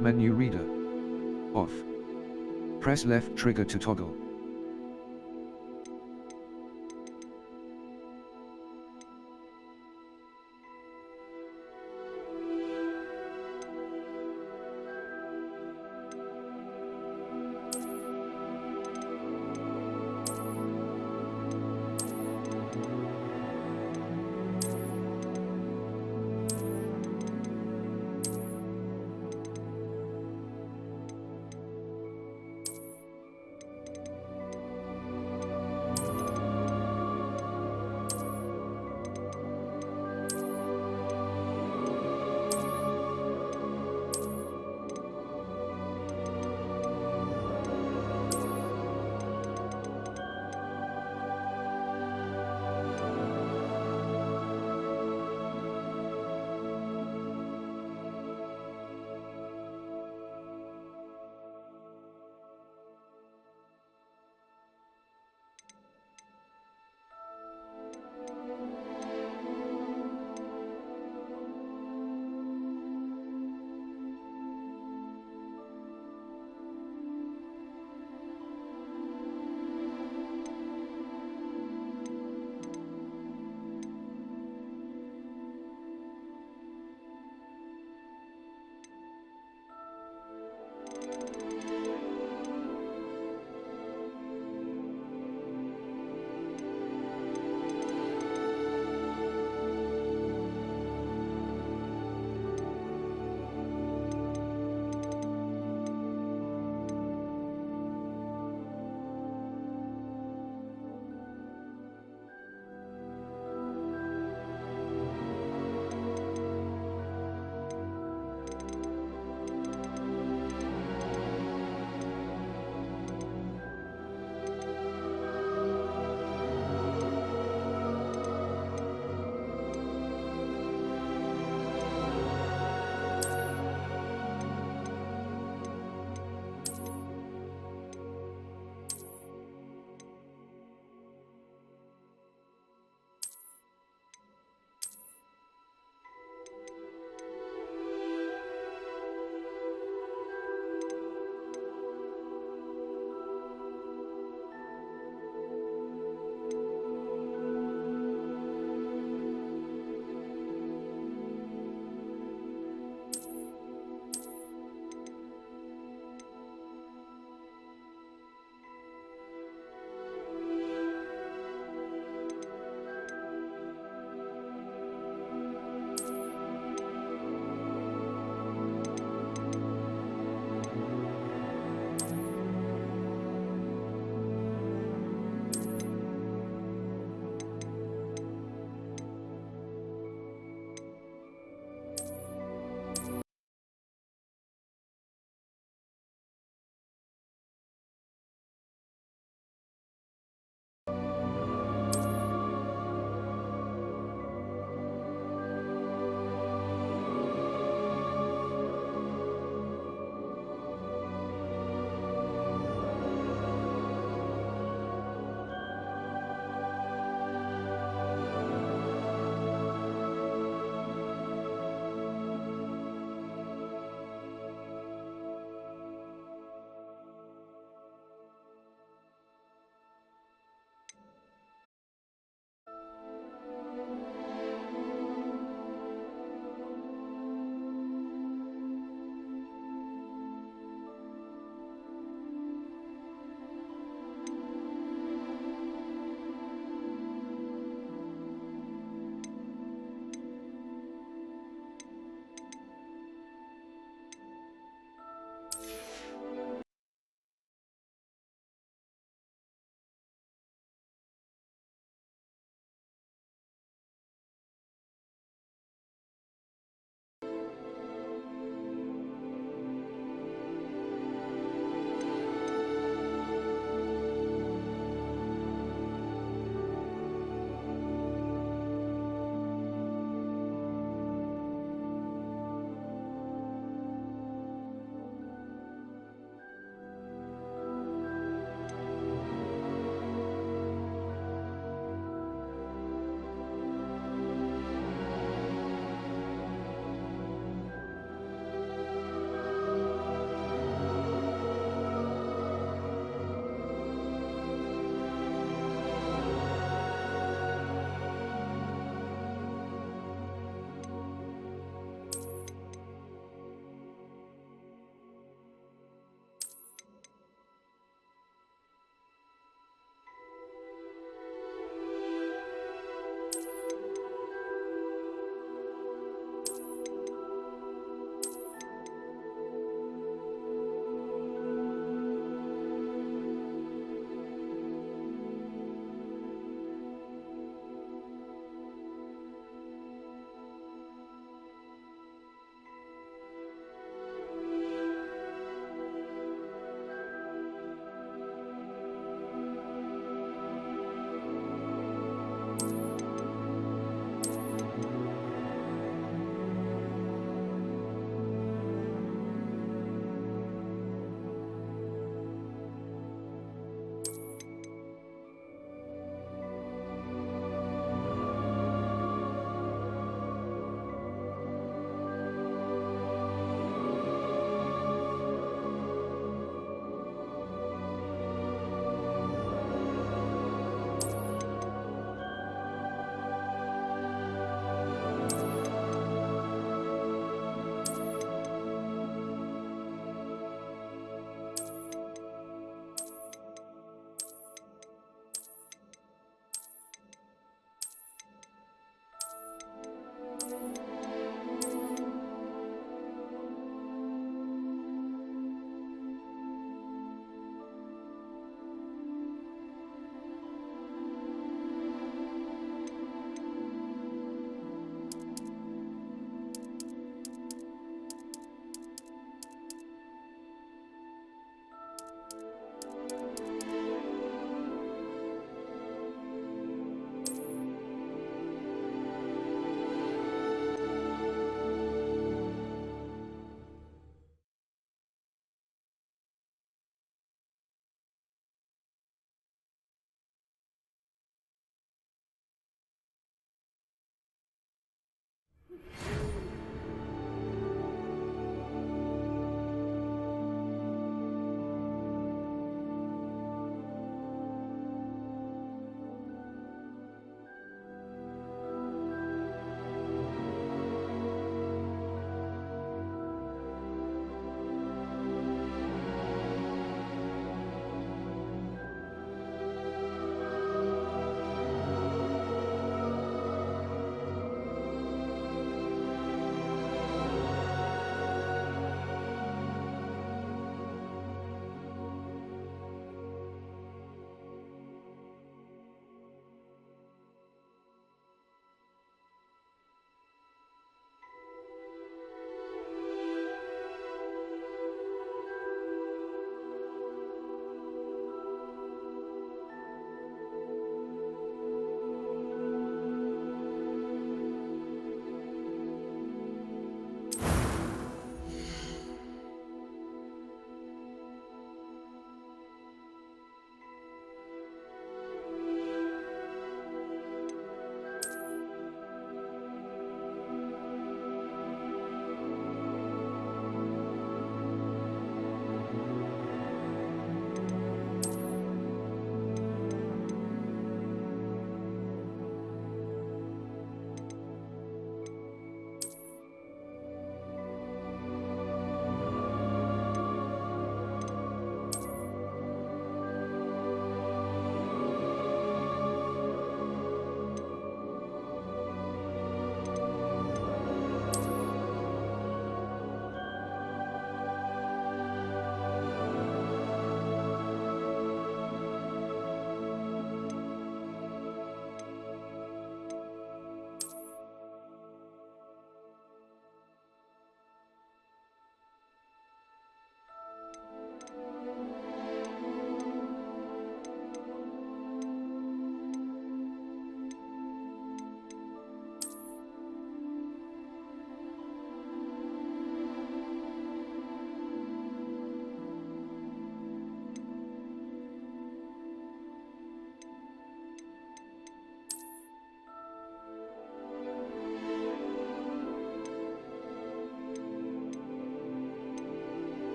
Menu reader. Off. Press left trigger to toggle.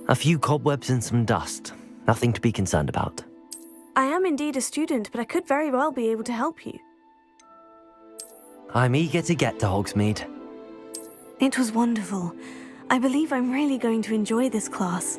A few cobwebs and some dust. Nothing to be concerned about. I am indeed a student, but I could very well be able to help you. I'm eager to get to Hogsmeade. It was wonderful. I believe I'm really going to enjoy this class.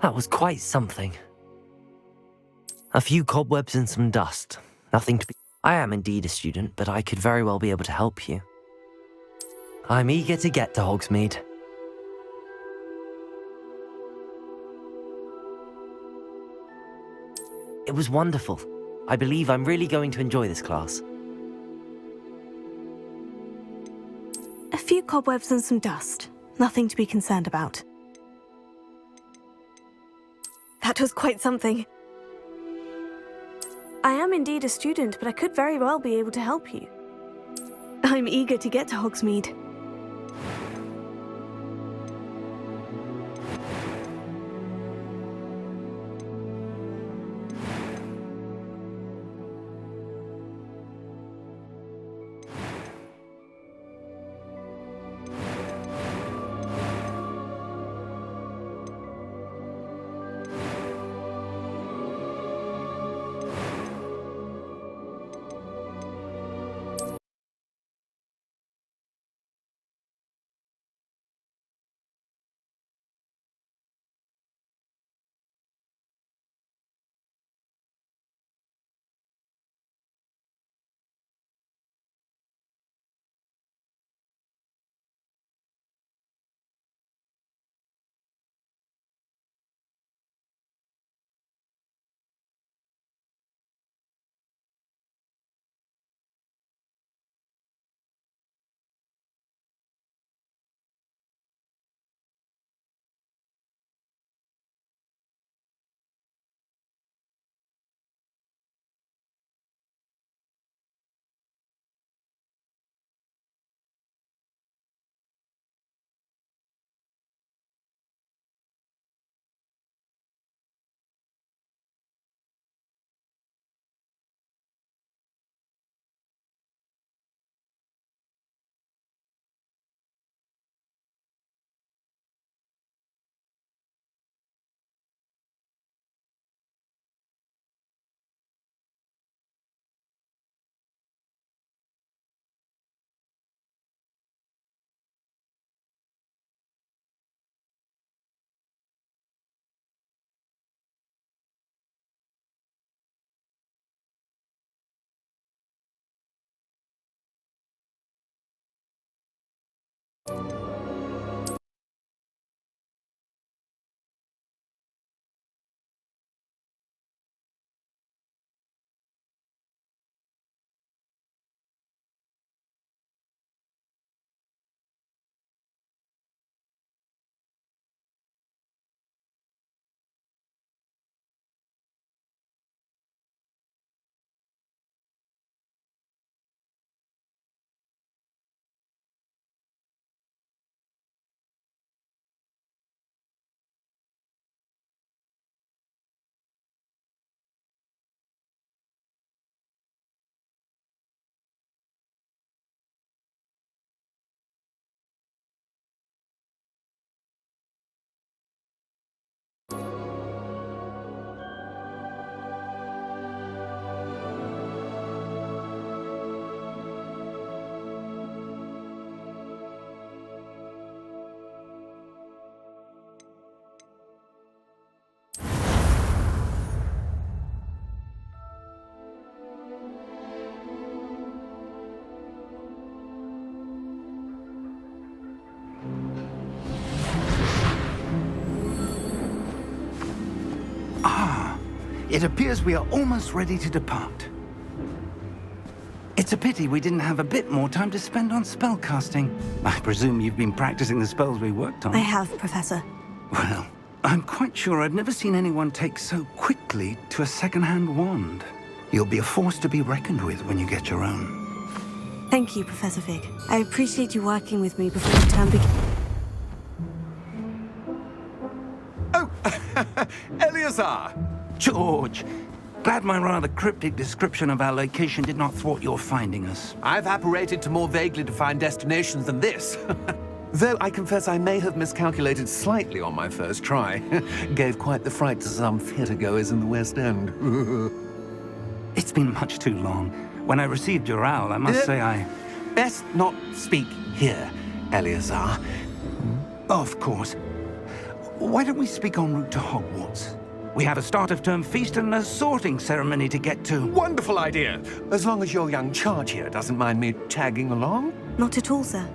That was quite something. A few cobwebs and some dust. Nothing to be... I am indeed a student, but I could very well be able to help you. I'm eager to get to Hogsmeade. It was wonderful. I believe I'm really going to enjoy this class. A few cobwebs and some dust. Nothing to be concerned about. That was quite something. I am indeed a student, but I could very well be able to help you. I'm eager to get to Hogsmeade. It appears we are almost ready to depart. It's a pity we didn't have a bit more time to spend on spellcasting. I presume you've been practicing the spells we worked on. I have, Professor. Well, I'm quite sure I've never seen anyone take so quickly to a second-hand wand. You'll be a force to be reckoned with when you get your own. Thank you, Professor Fig. I appreciate you working with me before the term begins. Oh, Eleazar! George, glad my rather cryptic description of our location did not thwart your finding us. I've apparated to more vaguely defined destinations than this. Though I confess I may have miscalculated slightly on my first try. Gave quite the fright to some theatre-goers in the West End. It's been much too long. When I received your owl, I must say I... Best not speak here, Eleazar. Of course. Why don't we speak en route to Hogwarts? We have a start-of-term feast and a sorting ceremony to get to. Wonderful idea! As long as your young charge here doesn't mind me tagging along. Not at all, sir.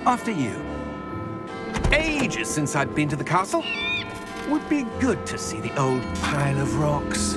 After you. Ages since I'd been to the castle. Would be good to see the old pile of rocks.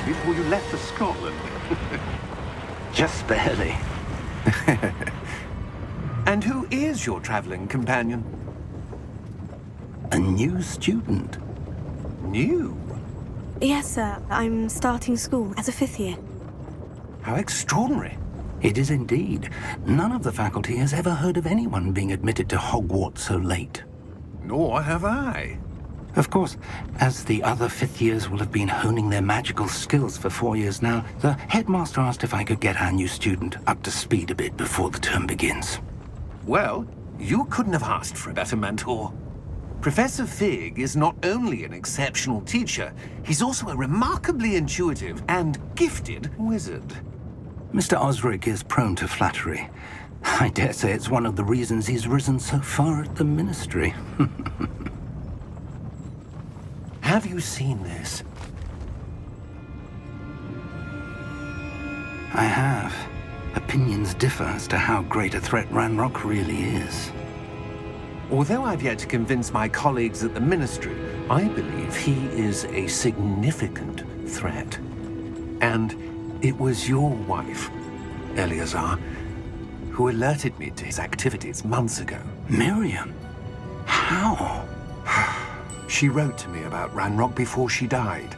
Before you left for Scotland. Just barely. And who is your traveling companion? A new student. New? Yes, sir. I'm starting school as a 5th year. How extraordinary. It is indeed. None of the faculty has ever heard of anyone being admitted to Hogwarts so late. Nor have I. Of course, as the other 5th years will have been honing their magical skills for 4 years now, the headmaster asked if I could get our new student up to speed a bit before the term begins. Well, you couldn't have asked for a better mentor. Professor Fig is not only an exceptional teacher, he's also a remarkably intuitive and gifted wizard. Mr. Osric is prone to flattery. I dare say it's one of the reasons he's risen so far at the Ministry. Have you seen this? I have. Opinions differ as to how great a threat Ranrock really is. Although I've yet to convince my colleagues at the Ministry, I believe he is a significant threat. And it was your wife, Eleazar, who alerted me to his activities months ago. Miriam? How? She wrote to me about Ranrock before she died,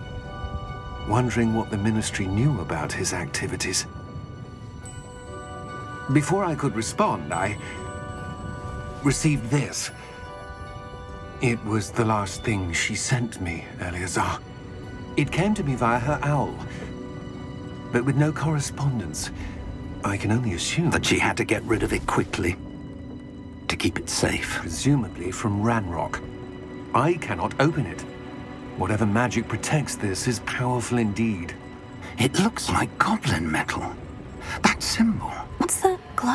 wondering what the Ministry knew about his activities. Before I could respond, I received this. It was the last thing she sent me, Eleazar. It came to me via her owl, but with no correspondence. I can only assume That she had to get rid of it quickly, to keep it safe. presumably from Ranrock. I cannot open it. Whatever magic protects this is powerful indeed. It looks like goblin metal. That symbol. What's the glow?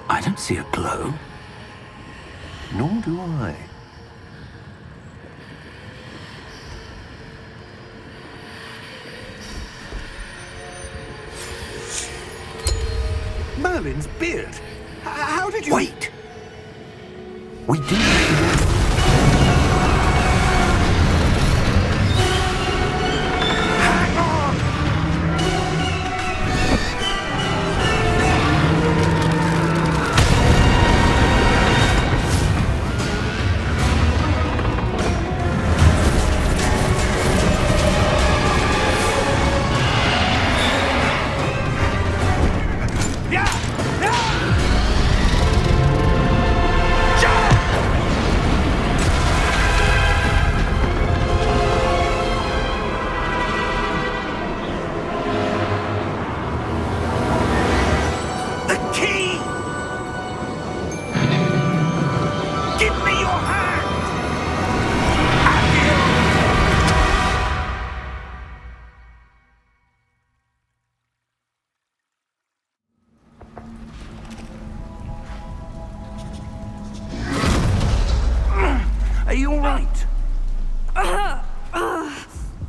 I don't see a glow. Nor do I. Merlin's beard! How did you... Wait! We do. Hang on!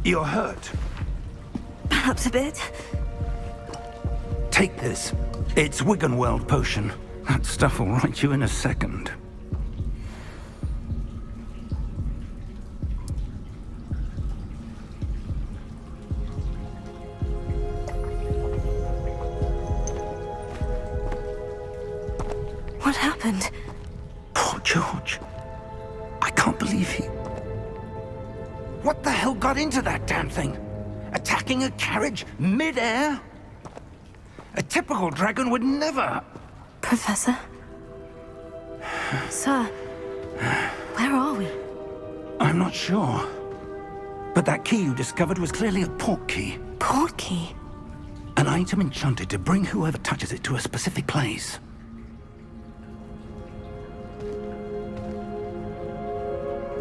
You're hurt. Perhaps a bit. Take this. It's Wiggenweld potion. That stuff will right you in a second. What happened? Poor George. I can't believe he... What the hell got into that damn thing? Attacking a carriage mid-air? A typical dragon would never... Professor? Sir, where are we? I'm not sure. But that key you discovered was clearly a port key. Port key? An item enchanted to bring whoever touches it to a specific place.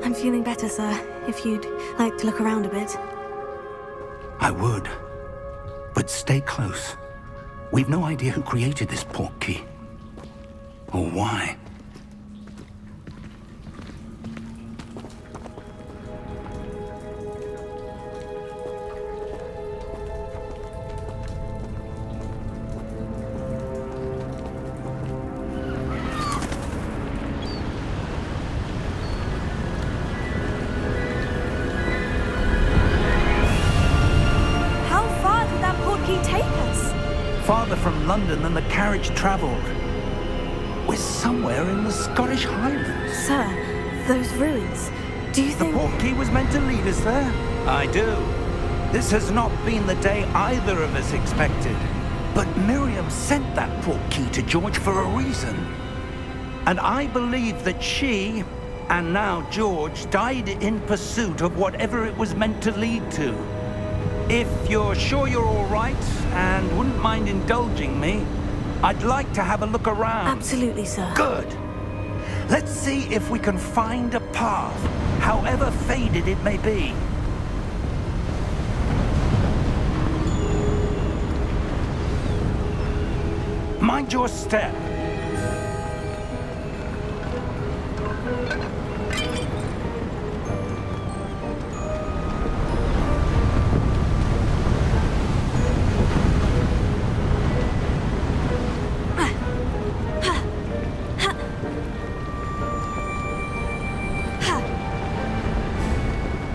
I'm feeling better, sir. If you'd like to look around a bit. I would. But stay close. We've no idea who created this port key. Or why. How far did that port key take us? Farther from London than the carriage traveled. We're somewhere in the Scottish Highlands. Sir, those ruins. Do you The think... port key was meant to lead us there? I do. This has not been the day either of us expected. But Miriam sent that port key to George for a reason. And I believe that she, and now George, died in pursuit of whatever it was meant to lead to. If you're sure you're all right, and wouldn't mind indulging me, I'd like to have a look around. Absolutely, sir. Good. Let's see if we can find a path, however faded it may be. Mind your step.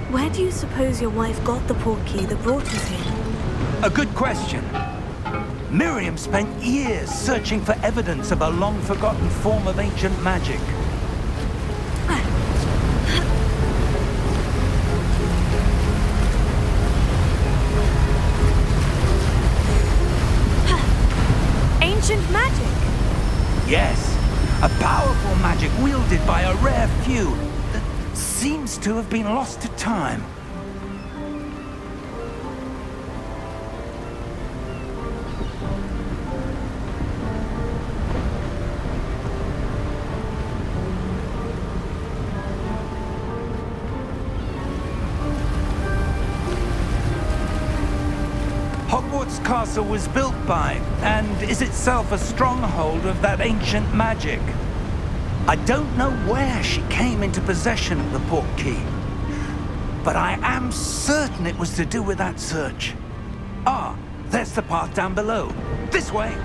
Where do you suppose your wife got the port key that brought us here? A good question. Miriam spent years searching for evidence of a long-forgotten form of ancient magic. Ancient magic? Yes, a powerful magic wielded by a rare few that seems to have been lost to time. Hogwarts Castle was built by, and is itself a stronghold of that ancient magic. I don't know where she came into possession of the port key, but I am certain it was to do with that search. Ah, there's the path down below. This way!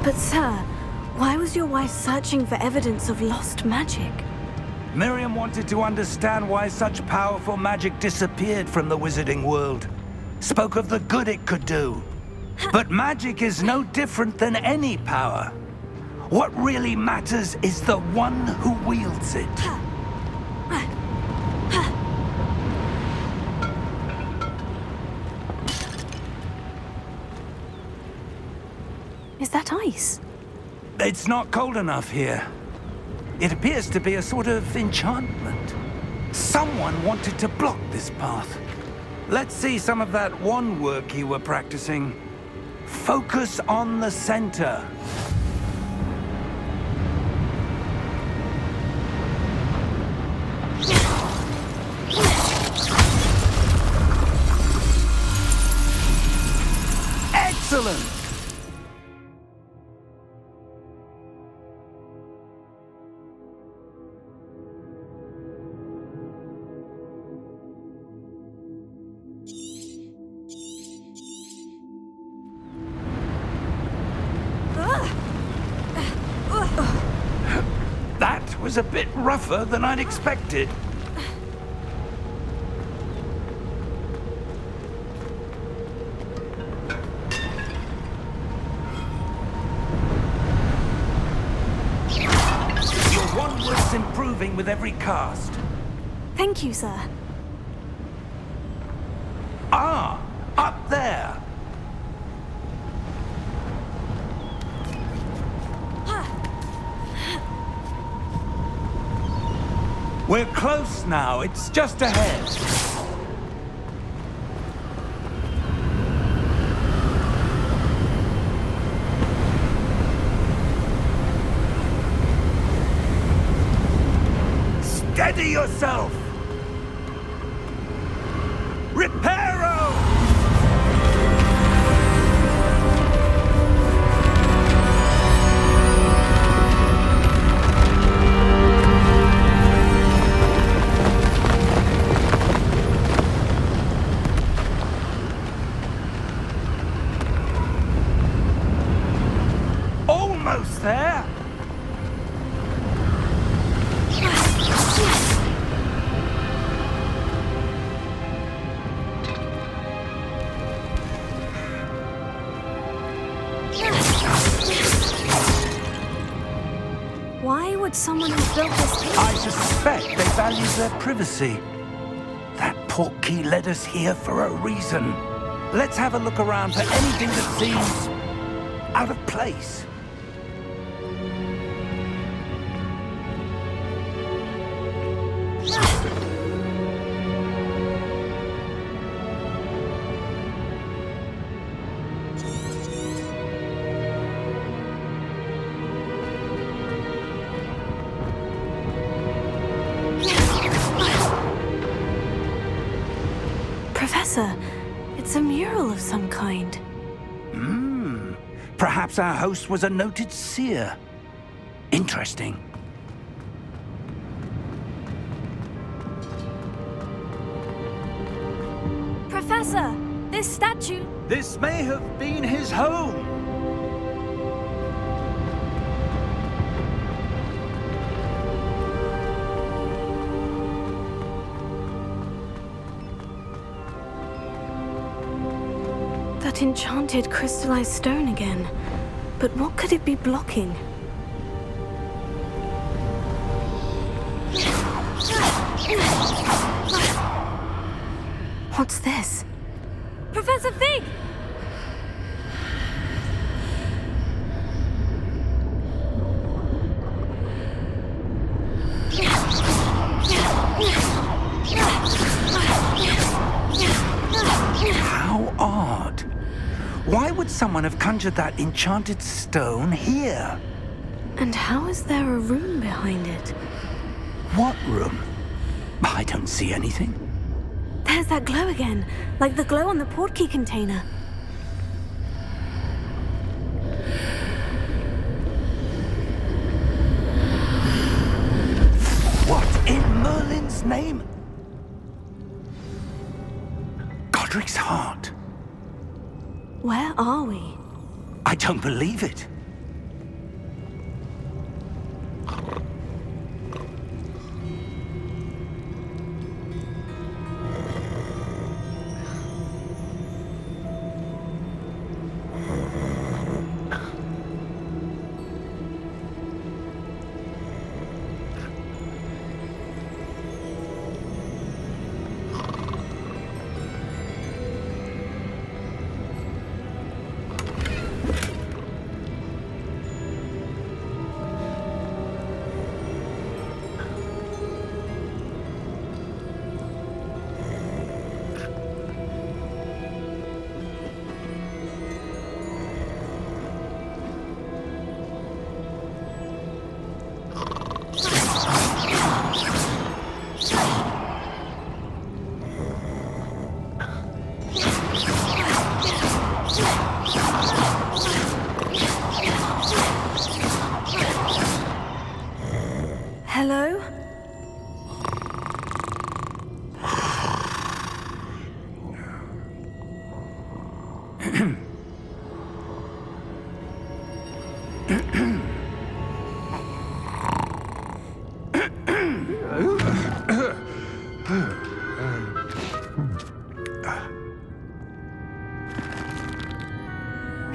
But sir, why was your wife searching for evidence of lost magic? Miriam wanted to understand why such powerful magic disappeared from the wizarding world. Spoke of the good it could do. But magic is no different than any power. What really matters is the one who wields it. Is that ice? It's not cold enough here. It appears to be a sort of enchantment. Someone wanted to block this path. Let's see some of that wand work you were practicing. Focus on the center. Excellent! was a bit rougher than I'd expected. Your wand was improving with every cast. Thank you, sir. Ah, up there. We're close now. It's just ahead. Steady yourself! Reparo! Almost there! Why would someone who built this here? I suspect they value their privacy. That portkey led us here for a reason. Let's have a look around for anything that seems out of place. Professor, it's a mural of some kind. Perhaps our host was a noted seer. Interesting. Professor, this statue... This may have been his home. That enchanted crystallized stone again. But what could it be blocking? What's this? Professor Fig! How odd. Why would someone have conjured that enchanted stone here? And how is there a room behind it? What room? I don't see anything. There's that glow again, like the glow on the portkey container. What in Merlin's name? Godric's heart. Where are we? I don't believe it.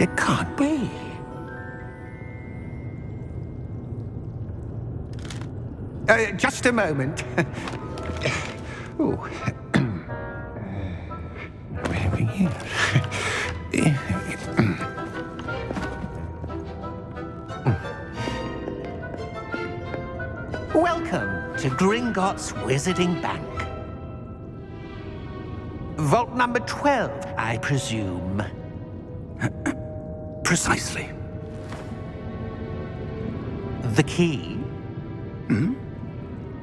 It can't be. Just a moment. Oh. Welcome to Gringotts Wizarding Bank. Vault number 12, I presume. Precisely. The key?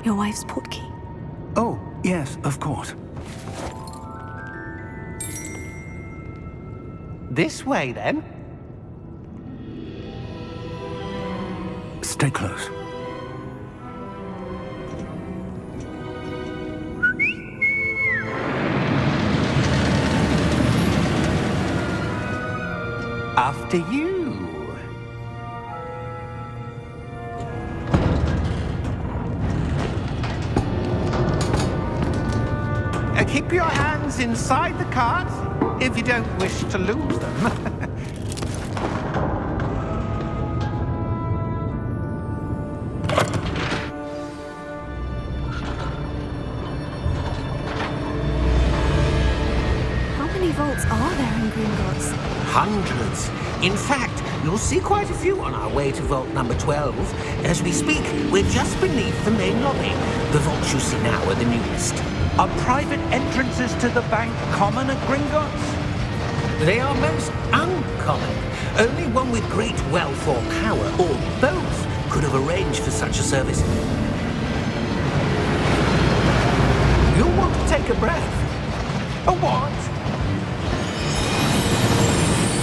Your wife's portkey. Oh, yes, of course. This way, then. Stay close. After you. Keep your hands inside the cart if you don't wish to lose them. How many vaults are there in Gringotts? Hundreds. In fact, you'll see quite a few on our way to vault number 12. As we speak, we're just beneath the main lobby. The vaults you see now are the newest. Are private entrances to the bank common at Gringotts? They are most uncommon. Only one with great wealth or power, or both, could have arranged for such a service. You'll want to take a breath. A what?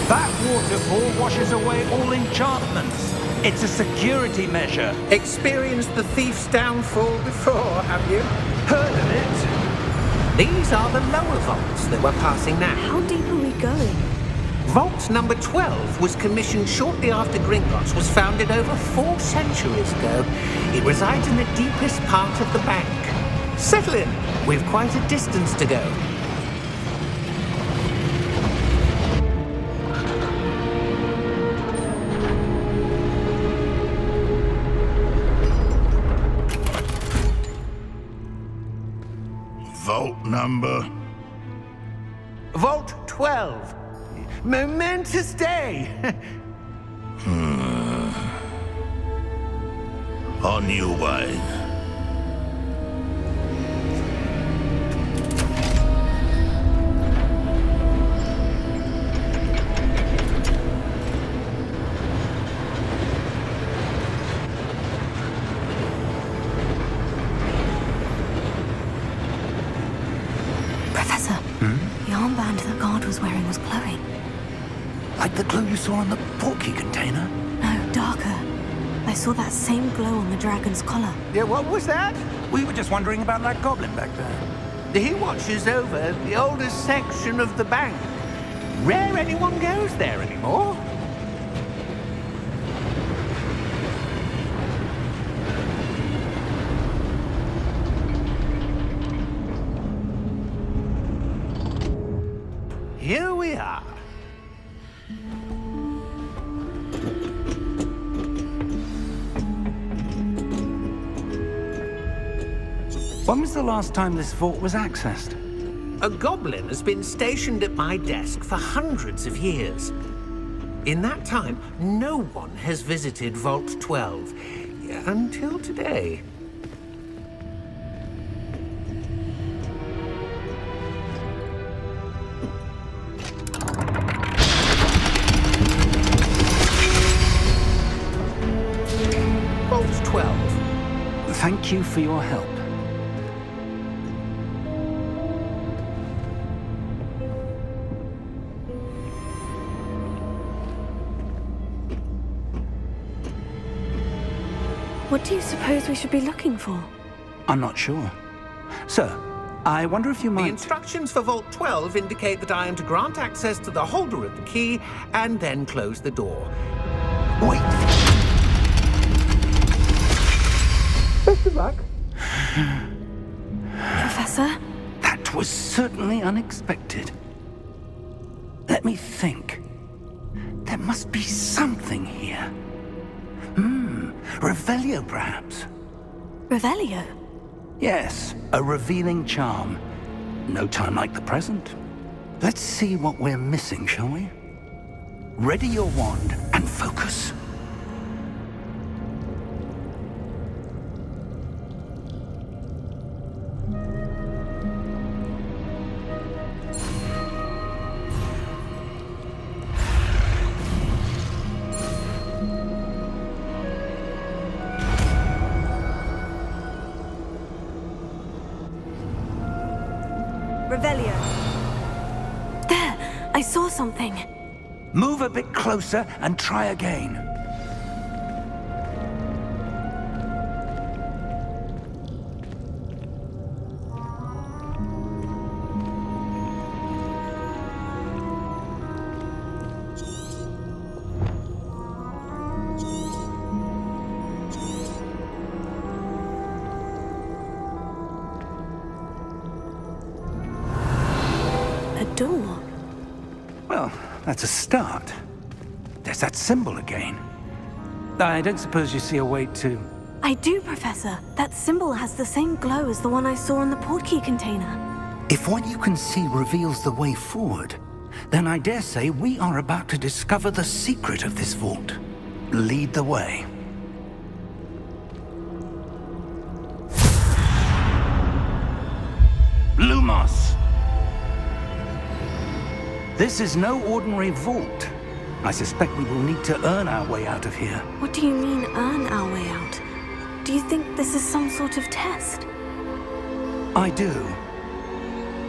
That waterfall washes away all enchantments. It's a security measure. Experienced the thief's downfall before, have you? Heard of it? These are the lower vaults that we're passing now. How deep are we going? Vault number 12 was commissioned shortly after Gringotts was founded over 4 centuries ago. It resides in the deepest part of the bank. Settle in. We've quite a distance to go. Vault number? Vault 12. Momentous day. On your way. Professor, the armband that guard was wearing was glowing. Like the glue you saw on the portkey container? No, darker. I saw that same glow on the dragon's collar. Yeah, what was that? We were just wondering about that goblin back there. He watches over the oldest section of the bank. Rare anyone goes there anymore. Here we are. When was the last time this vault was accessed? A goblin has been stationed at my desk for hundreds of years. In that time, no one has visited Vault 12 until today. Vault 12. Thank you for your help. What do you suppose we should be looking for? I'm not sure. Sir, I wonder if you The might... instructions for Vault 12 indicate that I am to grant access to the holder of the key and then close the door. Wait! Best of luck. Professor? That was certainly unexpected. Let me think. There There must be something here. Revelio, perhaps? Revelio? Yes, a revealing charm. No time like the present. Let's see what we're missing, shall we? Ready your wand and focus. Revelio. There! I saw something. Move a bit closer and try again. A door. Well, that's a start. There's that symbol again. I don't suppose you see a way to... I do, Professor. That symbol has the same glow as the one I saw in the portkey container. If what you can see reveals the way forward, then I dare say we are about to discover the secret of this vault. Lead the way. Lumos! This is no ordinary vault. I suspect we will need to earn our way out of here. What do you mean, earn our way out? Do you think this is some sort of test? I do.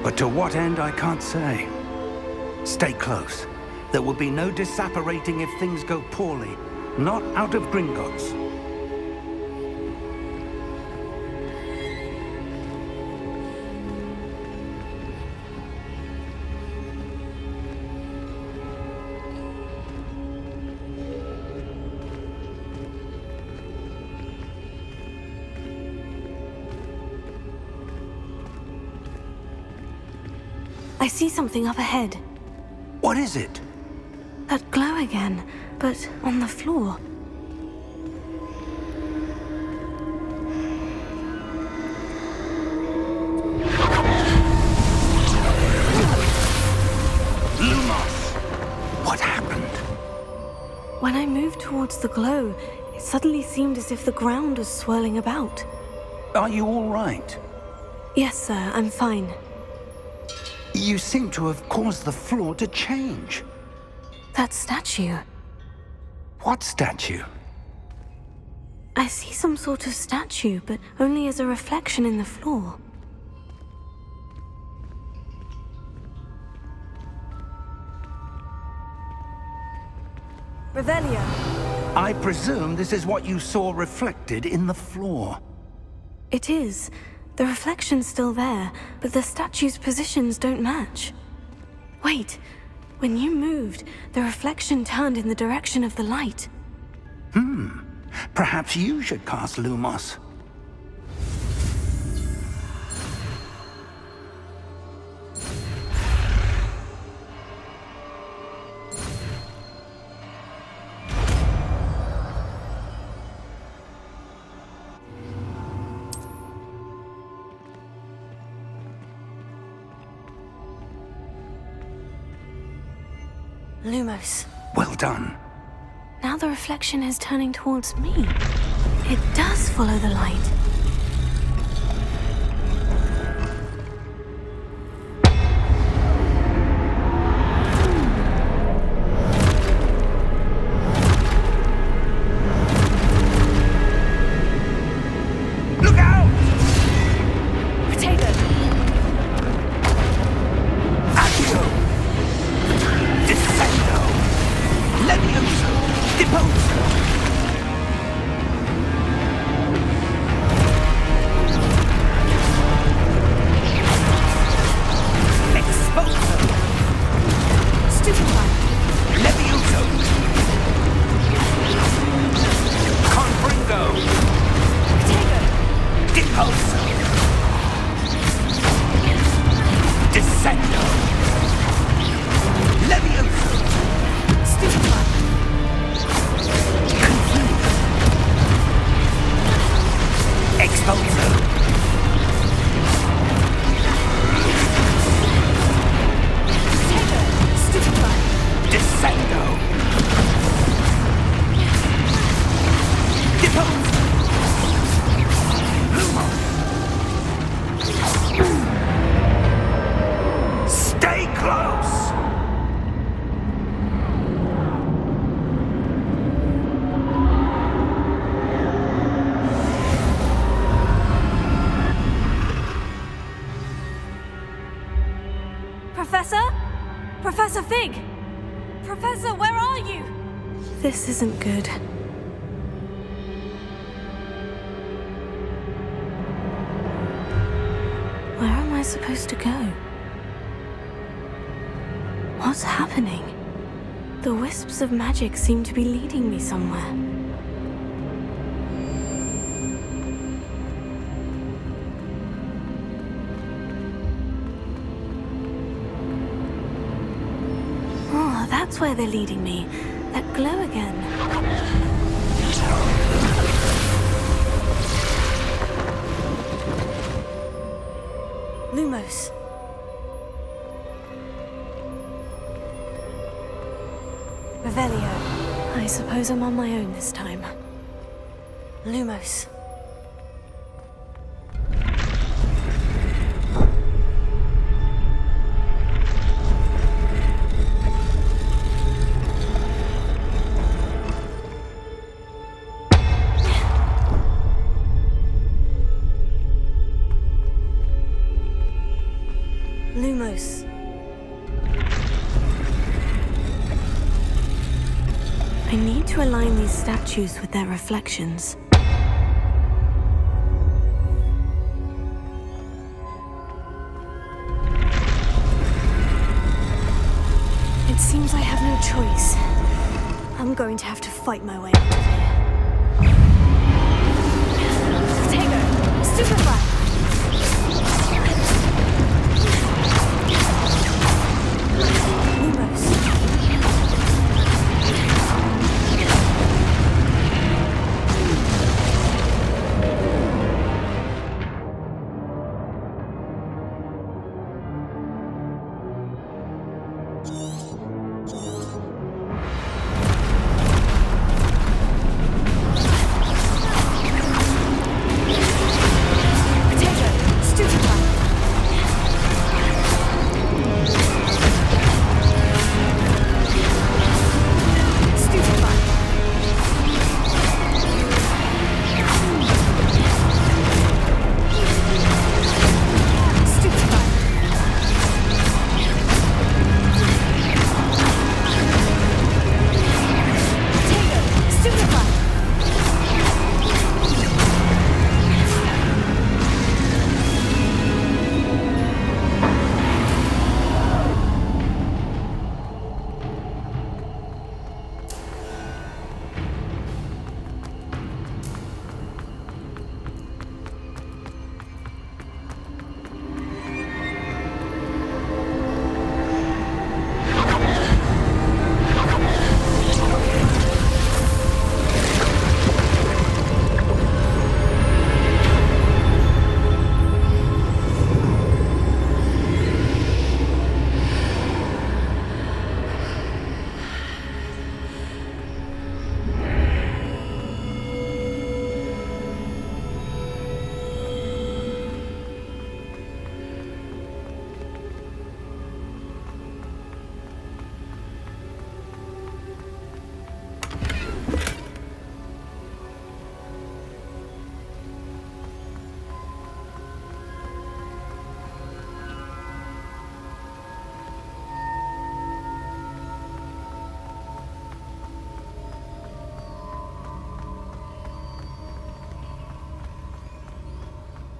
But to what end, I can't say. Stay close. There will be no disapparating if things go poorly. Not out of Gringotts. I see something up ahead. What is it? That glow again, but on the floor. Lumos! What happened? When I moved towards the glow, it suddenly seemed as if the ground was swirling about. Are you all right? Yes, sir, I'm fine. You seem to have caused the floor to change. That statue. What statue? I see some sort of statue, but only as a reflection in the floor. Revelio. I presume this is what you saw reflected in the floor. It is. The reflection's still there, but the statue's positions don't match. Wait, when you moved, the reflection turned in the direction of the light. Perhaps you should cast Lumos. Lumos. Well done. Now the reflection is turning towards me. It does follow the light. Look out! Potato! Accio! Descendo! Levioso! Deposo! Exposo! Stupefy! Levioso! Confringo! Potato! Deposo! Descendo! Levioso! Stupefy! close! Professor? Professor Fig! Professor, where are you? This isn't good. Where am I supposed to go? What's happening? The wisps of magic seem to be leading me somewhere. Oh, that's where they're leading me. That glow again. Lumos. Revelio. I suppose I'm on my own this time. Lumos. Lumos. I need to align these statues with their reflections. It seems I have no choice. I'm going to have to fight my way out of here. Potato! Superfly!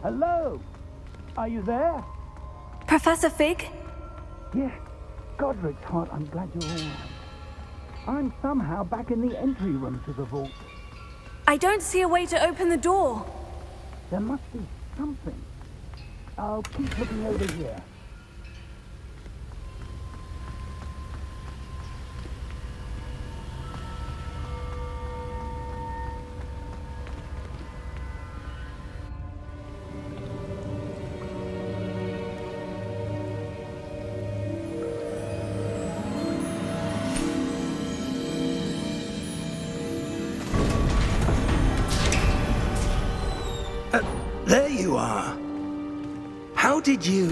Hello? Are you there? Professor Fig? Yes. Godric's heart, I'm glad you're all right. I'm somehow back in the entry room to the vault. I don't see a way to open the door. There must be something. I'll keep looking over here. There you are. How did you...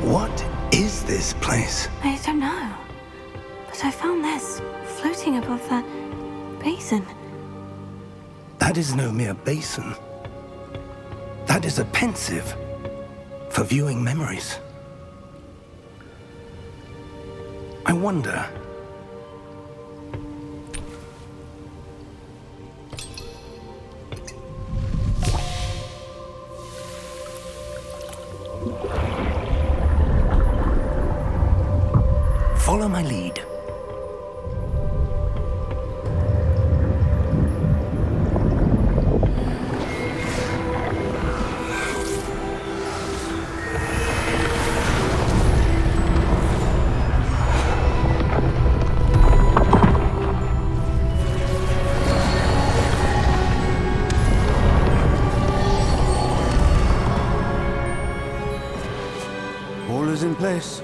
What is this place? I don't know. But I found this floating above that basin. That is no mere basin. That is a pensive for viewing memories. I wonder... Follow my lead. All is in place.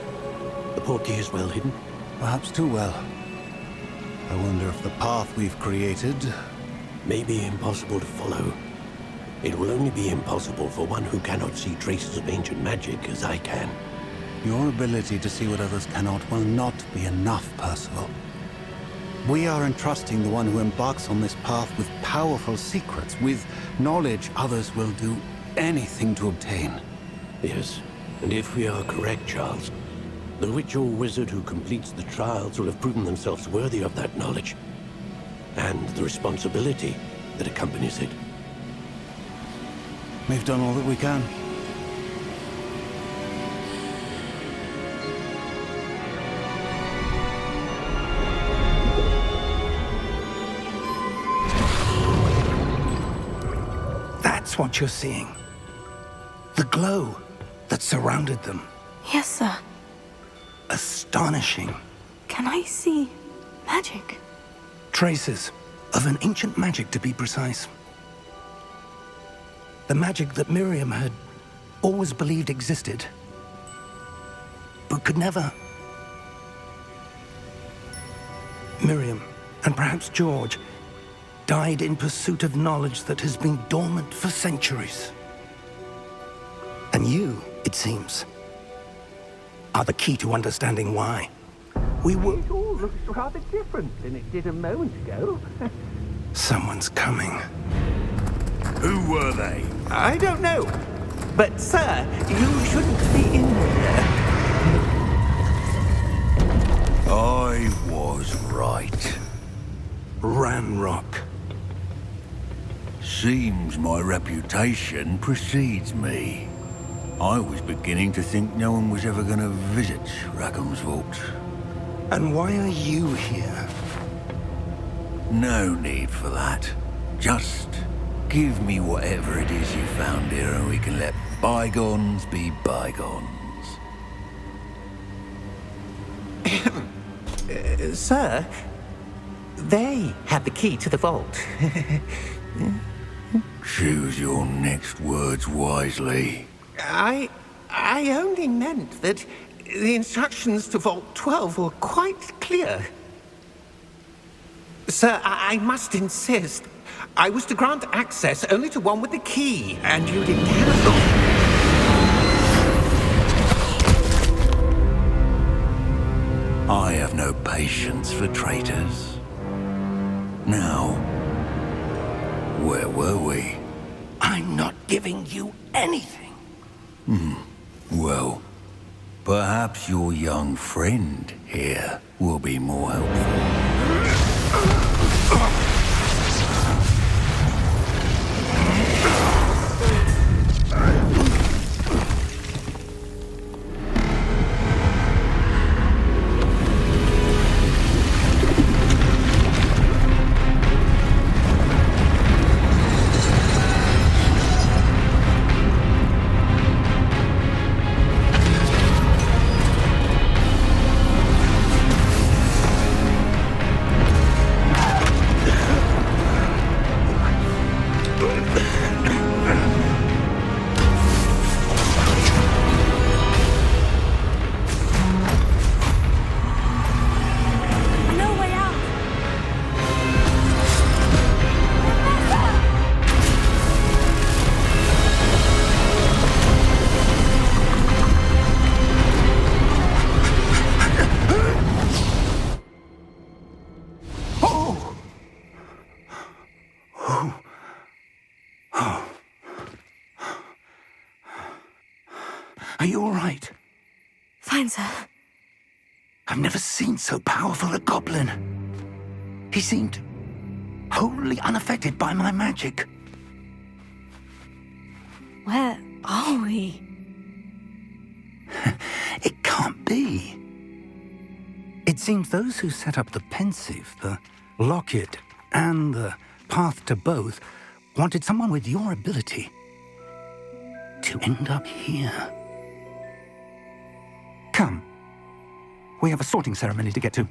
The portkey is well hidden. Perhaps too well. I wonder if the path we've created... May be impossible to follow. It will only be impossible for one who cannot see traces of ancient magic as I can. Your ability to see what others cannot will not be enough, Percival. We are entrusting the one who embarks on this path with powerful secrets, with knowledge others will do anything to obtain. Yes, and if we are correct, Charles, the witch or wizard who completes the trials will have proven themselves worthy of that knowledge, and the responsibility that accompanies it. We've done all that we can. That's what you're seeing. The glow that surrounded them. Yes, sir. Astonishing. Can I see magic? Traces of an ancient magic, to be precise. The magic that Miriam had always believed existed, but could never. Miriam, and perhaps George, died in pursuit of knowledge that has been dormant for centuries. And you, it seems, are the key to understanding why. We were... It all looks rather different than it did a moment ago. Someone's coming. Who were they? I don't know. But, sir, you shouldn't be in here. I was right. Ranrock. Seems my reputation precedes me. I was beginning to think no one was ever going to visit Rackham's vault. And why are you here? No need for that. Just give me whatever it is you found here and we can let bygones be bygones. Sir, they have the key to the vault. Choose your next words wisely. I only meant that the instructions to Vault 12 were quite clear. Sir, I must insist. I was to grant access only to one with the key, and you didn't have them. I have no patience for traitors. Now, where were we? I'm not giving you anything. Well, perhaps your young friend here will be more helpful. right. Fine, sir. I've never seen so powerful a goblin. He seemed wholly unaffected by my magic. Where are we? It can't be. It seems those who set up the pensive, the locket, and the path to both wanted someone with your ability to end up here. Come. We have a sorting ceremony to get to.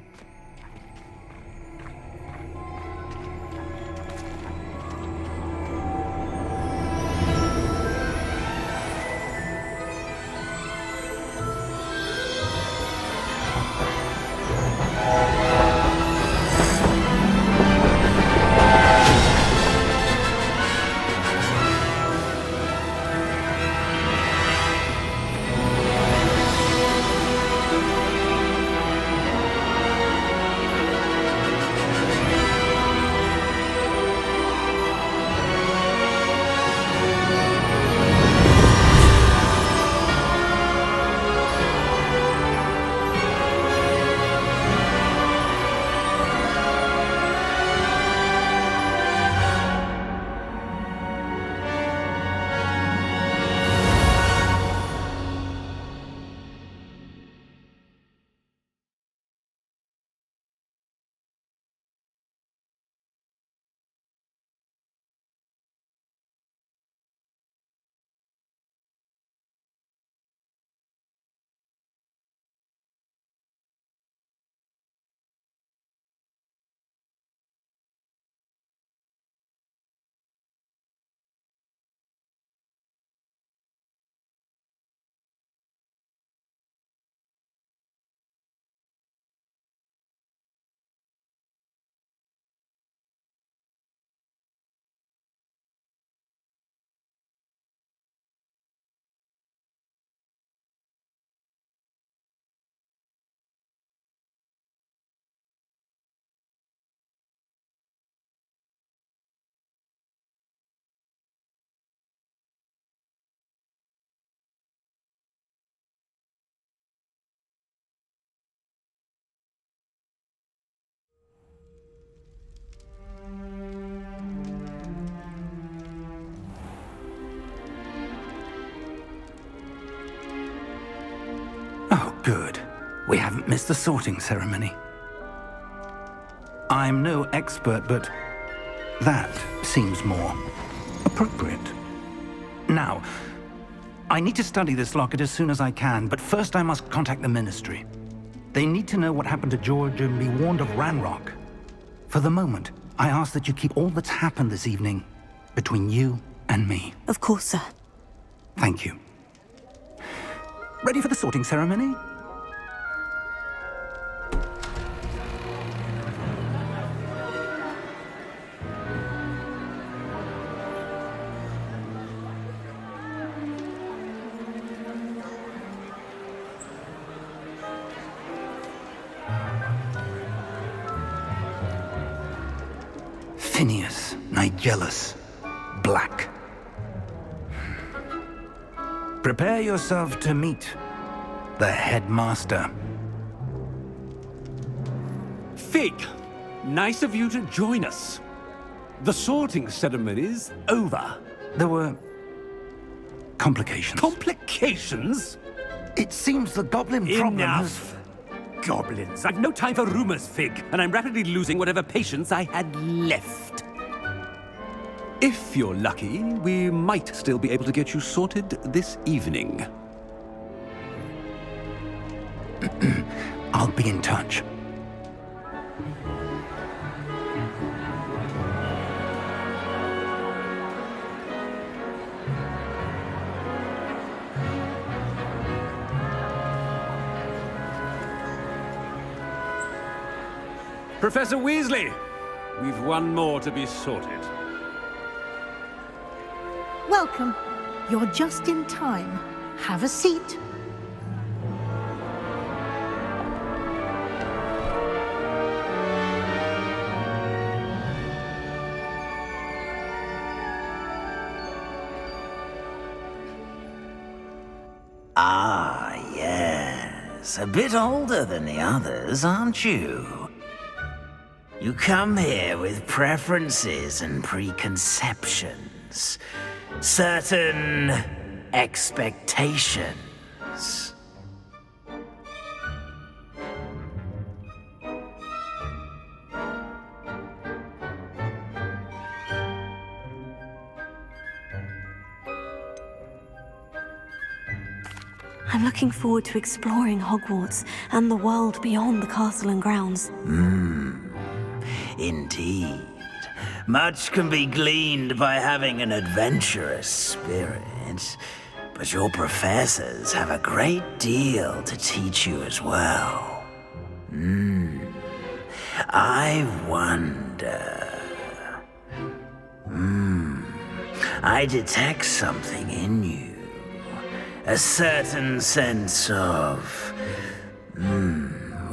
Oh, good. We haven't missed the sorting ceremony. I'm no expert, but that seems more appropriate. Now, I need to study this locket as soon as I can, but first I must contact the Ministry. They need to know what happened to George and be warned of Ranrock. For the moment, I ask that you keep all that's happened this evening between you and me. Of course, sir. Thank you. Ready for the sorting ceremony? Phineas, Nigellus, Black. Prepare yourself to meet the headmaster. Fig, nice of you to join us. The sorting ceremony's over. There were complications. Complications? It seems the goblin problem has... Enough! Goblins. I've no time for rumors, Fig, and I'm rapidly losing whatever patience I had left. If you're lucky, we might still be able to get you sorted this evening. I'll be in touch. Professor Weasley, we've one more to be sorted. Welcome. You're just in time. Have a seat. Ah, Yes, a bit older than the others, aren't you? You come here with preferences and preconceptions. Certain expectations. I'm looking forward to exploring Hogwarts and the world beyond the castle and grounds. Indeed. Much can be gleaned by having an adventurous spirit, but your professors have a great deal to teach you as well. I wonder... I detect something in you. A certain sense of...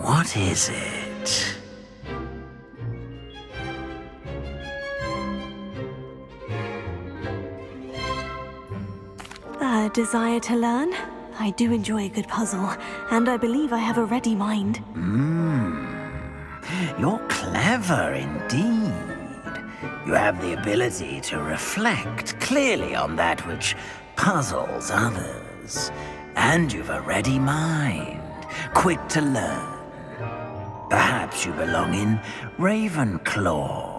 what is it? A desire to learn? I do enjoy a good puzzle, and I believe I have a ready mind. You're clever indeed. You have the ability to reflect clearly on that which puzzles others. And you've a ready mind, quick to learn. Perhaps you belong in Ravenclaw.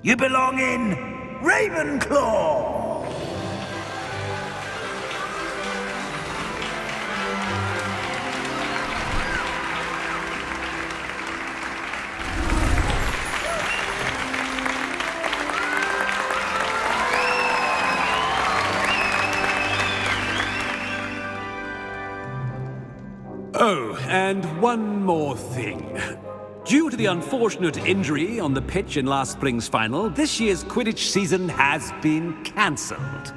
You belong in Ravenclaw! Oh, and one more thing. Due to the unfortunate injury on the pitch in last spring's final, this year's Quidditch season has been cancelled.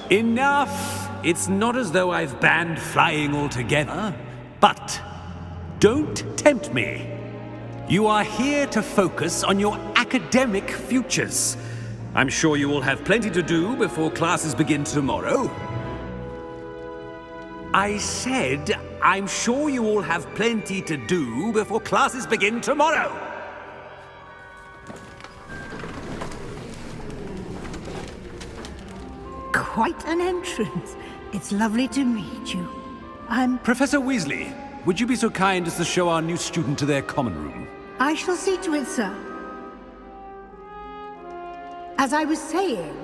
Enough! It's not as though I've banned flying altogether, but don't tempt me. You are here to focus on your academic futures. I'm sure you will have plenty to do before classes begin tomorrow. I said, I'm sure you all have plenty to do before classes begin tomorrow. Quite an entrance. It's lovely to meet you. I'm... Professor Weasley, would you be so kind as to show our new student to their common room? I shall see to it, sir. As I was saying,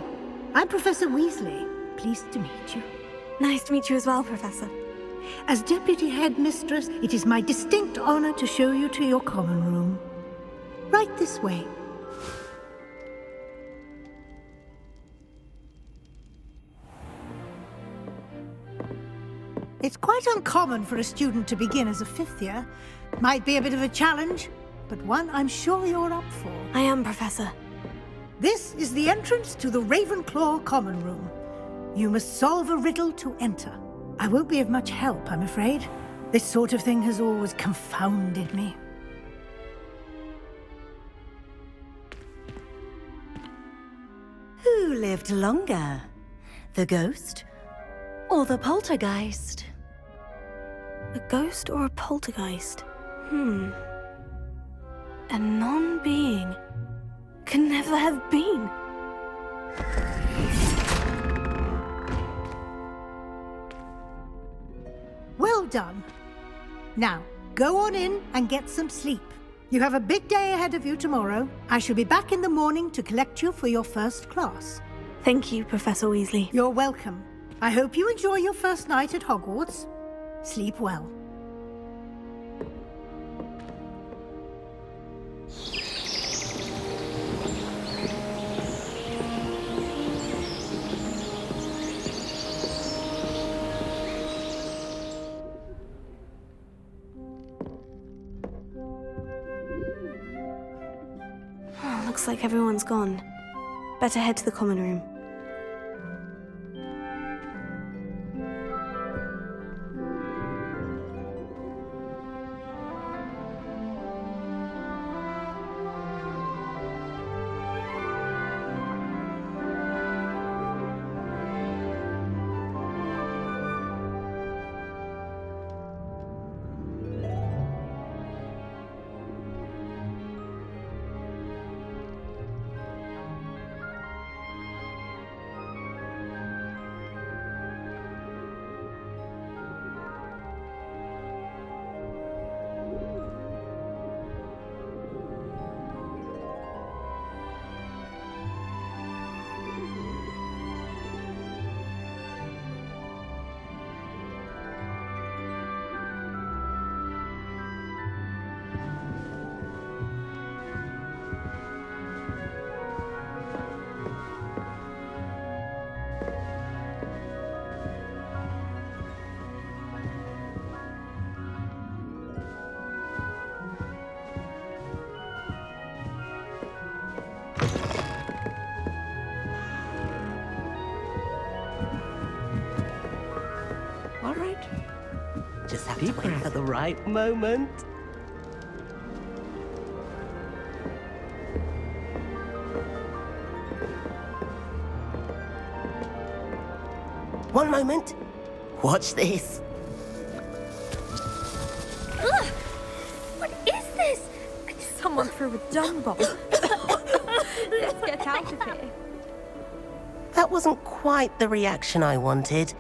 I'm Professor Weasley. Pleased to meet you. Nice to meet you as well, Professor. As Deputy Headmistress, it is my distinct honor to show you to your common room. Right this way. It's quite uncommon for a student to begin as a fifth year. Might be a bit of a challenge, but one I'm sure you're up for. I am, Professor. This is the entrance to the Ravenclaw common room. You must solve a riddle to enter. I won't be of much help, I'm afraid. This sort of thing has always confounded me. Who lived longer? The ghost or the poltergeist? A ghost or a poltergeist? A non-being can never have been. Well done. Now, go on in and get some sleep. You have a big day ahead of you tomorrow. I shall be back in the morning to collect you for your first class. Thank you, Professor Weasley. You're welcome. I hope you enjoy your first night at Hogwarts. Sleep well. Looks like everyone's gone. Better head to the common room. Just have to wait for the right moment. One moment. Watch this. Ugh! What is this? Someone threw a dung bomb. Let's get out of here. That wasn't quite the reaction I wanted.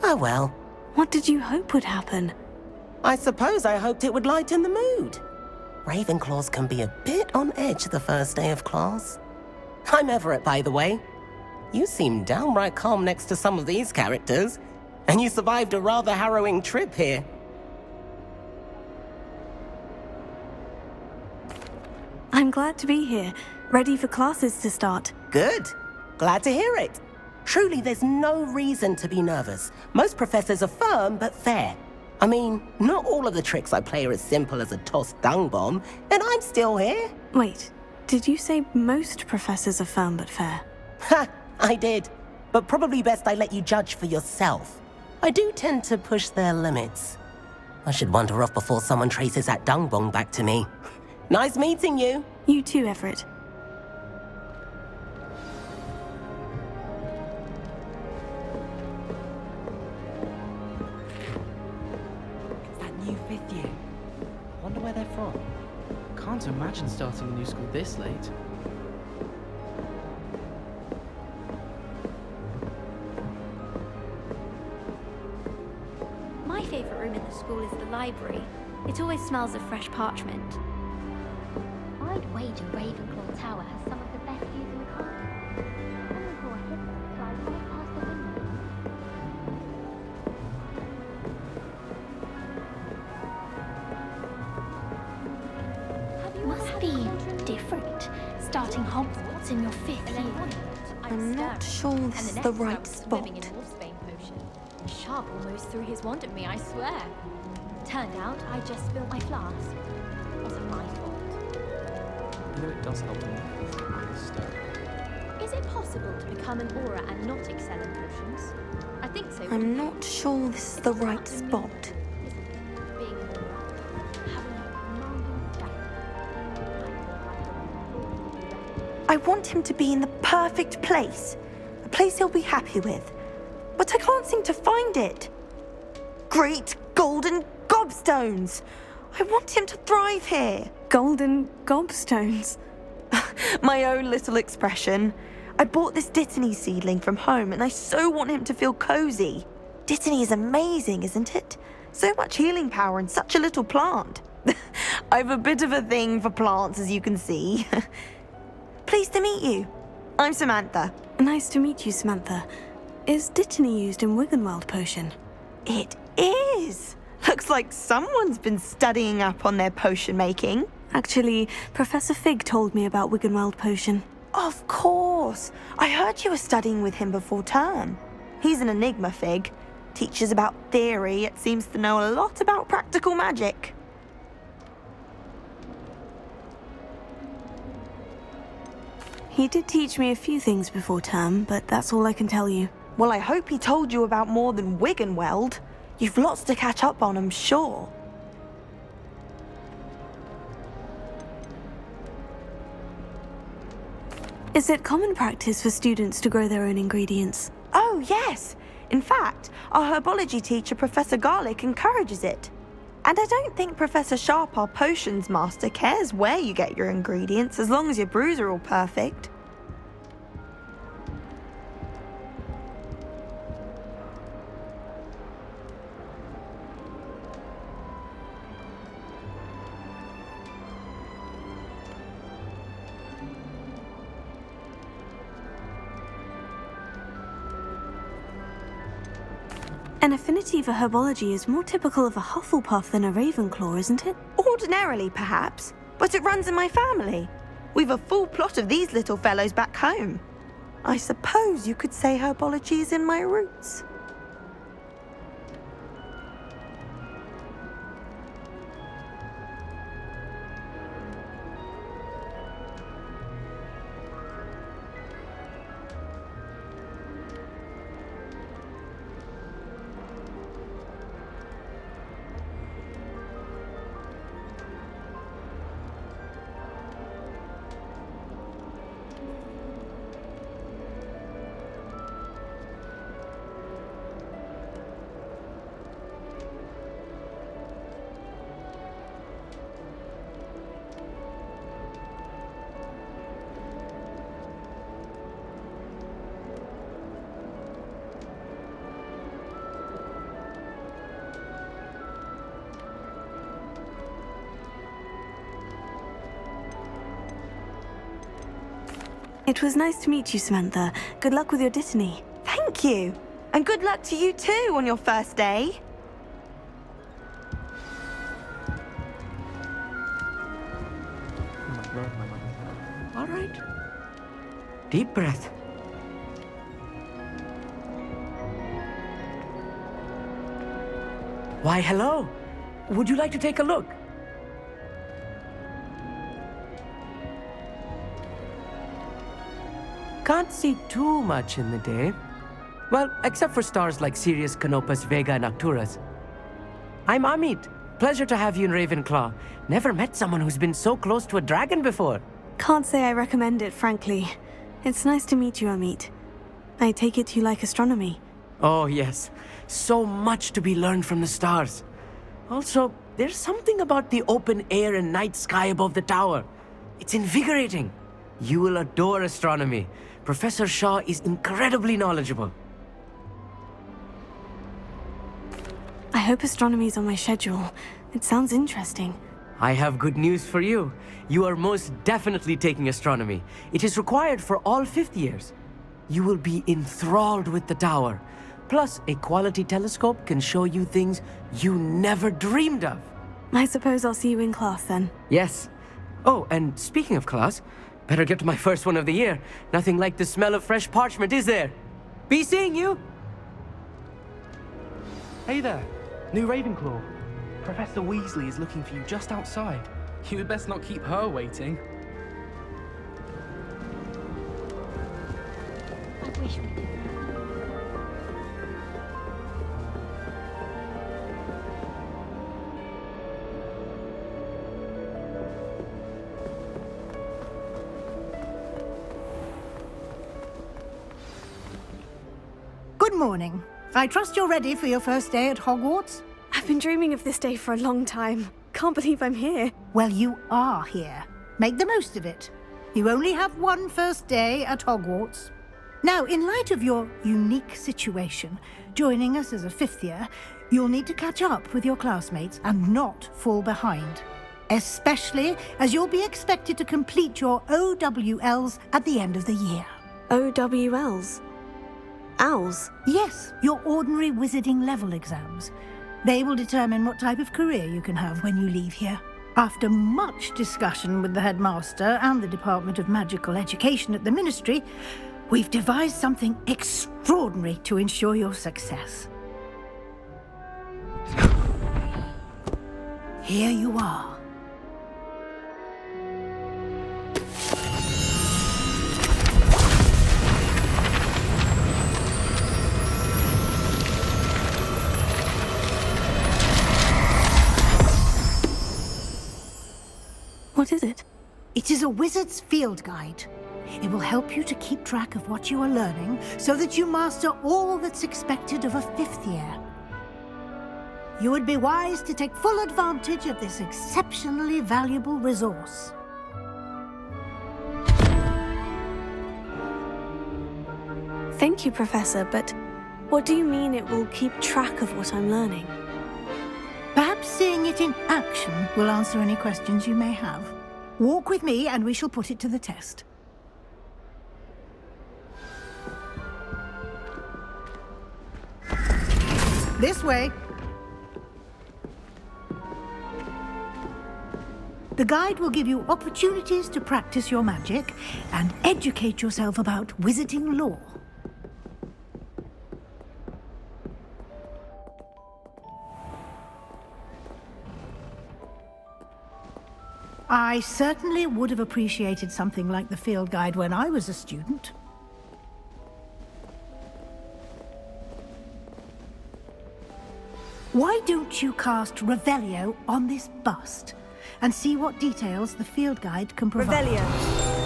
Oh well. What did you hope would happen? I suppose I hoped it would lighten the mood. Ravenclaws can be a bit on edge the first day of class. I'm Everett, by the way. You seem downright calm next to some of these characters, and you survived a rather harrowing trip here. I'm glad to be here, ready for classes to start. Good. Glad to hear it. Truly, there's no reason to be nervous. Most professors are firm but fair. I mean, not all of the tricks I play are as simple as a tossed dung bomb, and I'm still here. Wait, did you say most professors are firm but fair? Ha! I did. But probably best I let you judge for yourself. I do tend to push their limits. I should wander off before someone traces that dung bomb back to me. Nice meeting you. You too, Everett. New fifth year. Wonder where they're from. Can't imagine starting a new school this late. My favourite room in the school is the library. It always smells of fresh parchment. I'd wager Ravenclaw Tower has some of the best views in the country. Someone saw a hippo fly right past the window. Must be different, starting Hogwarts in your fifth year. I'm not sure this is the right spot. Sharp almost threw his wand at me, I swear. Turned out I just spilled my flask. It wasn't my fault. You know, it does help when you feel really stirred. Is it possible to become an aura and not excel in potions? I think so. I'm not sure this is the right spot. Being an aura, having a commanding stature. I want him to be in the perfect place. A place he'll be happy with. But I can't seem to find it. Great golden gobstones! I want him to thrive here. Golden gobstones? My own little expression. I bought this Dittany seedling from home and I so want him to feel cozy. Dittany is amazing, isn't it? So much healing power in such a little plant. I've a bit of a thing for plants, as you can see. Pleased to meet you. I'm Samantha. Nice to meet you, Samantha. Is Dittany used in Wiggenweld potion? It is. Looks like someone's been studying up on their potion making. Actually, Professor Fig told me about Wiggenweld potion. Of course. I heard you were studying with him before term. He's an enigma, Fig. Teaches about theory, yet seems to know a lot about practical magic. He did teach me a few things before term, but that's all I can tell you. Well, I hope he told you about more than Wiggenweld. You've lots to catch up on, I'm sure. Is it common practice for students to grow their own ingredients? Oh, yes. In fact, our herbology teacher, Professor Garlick, encourages it. And I don't think Professor Sharp, our potions master, cares where you get your ingredients, as long as your brews are all perfect. An affinity for herbology is more typical of a Hufflepuff than a Ravenclaw, isn't it? Ordinarily, perhaps, but it runs in my family. We've a full plot of these little fellows back home. I suppose you could say herbology is in my roots. It was nice to meet you, Samantha. Good luck with your Dittany. Thank you. And good luck to you too on your first day. All right. Deep breath. Why, hello. Would you like to take a look? Can't see too much in the day. Well, except for stars like Sirius, Canopus, Vega, and Arcturus. I'm Amit. Pleasure to have you in Ravenclaw. Never met someone who's been so close to a dragon before. Can't say I recommend it, frankly. It's nice to meet you, Amit. I take it you like astronomy. Oh, yes. So much to be learned from the stars. Also, there's something about the open air and night sky above the tower. It's invigorating. You will adore astronomy. Professor Shaw is incredibly knowledgeable. I hope astronomy's on my schedule. It sounds interesting. I have good news for you. You are most definitely taking astronomy. It is required for all fifth years. You will be enthralled with the tower. Plus, a quality telescope can show you things you never dreamed of. I suppose I'll see you in class then. Yes. Oh, and speaking of class, better get to my first one of the year. Nothing like the smell of fresh parchment, is there? Be seeing you! Hey there, new Ravenclaw. Professor Weasley is looking for you just outside. You had best not keep her waiting. I wish we did. Good morning. I trust you're ready for your first day at Hogwarts? I've been dreaming of this day for a long time. Can't believe I'm here. Well, you are here. Make the most of it. You only have one first day at Hogwarts. Now, in light of your unique situation, joining us as a fifth year, you'll need to catch up with your classmates and not fall behind. Especially as you'll be expected to complete your OWLs at the end of the year. OWLs? Owls? Yes, your ordinary wizarding level exams. They will determine what type of career you can have when you leave here. After much discussion with the headmaster and the Department of Magical Education at the Ministry, we've devised something extraordinary to ensure your success. Here you are. What is it? It is a wizard's field guide. It will help you to keep track of what you are learning so that you master all that's expected of a fifth year. You would be wise to take full advantage of this exceptionally valuable resource. Thank you, Professor, but what do you mean it will keep track of what I'm learning? Perhaps seeing it in action will answer any questions you may have. Walk with me and we shall put it to the test. This way. The guide will give you opportunities to practice your magic and educate yourself about wizarding lore. I certainly would have appreciated something like the field guide when I was a student. Why don't you cast Revelio on this bust and see what details the field guide can provide? Revelio.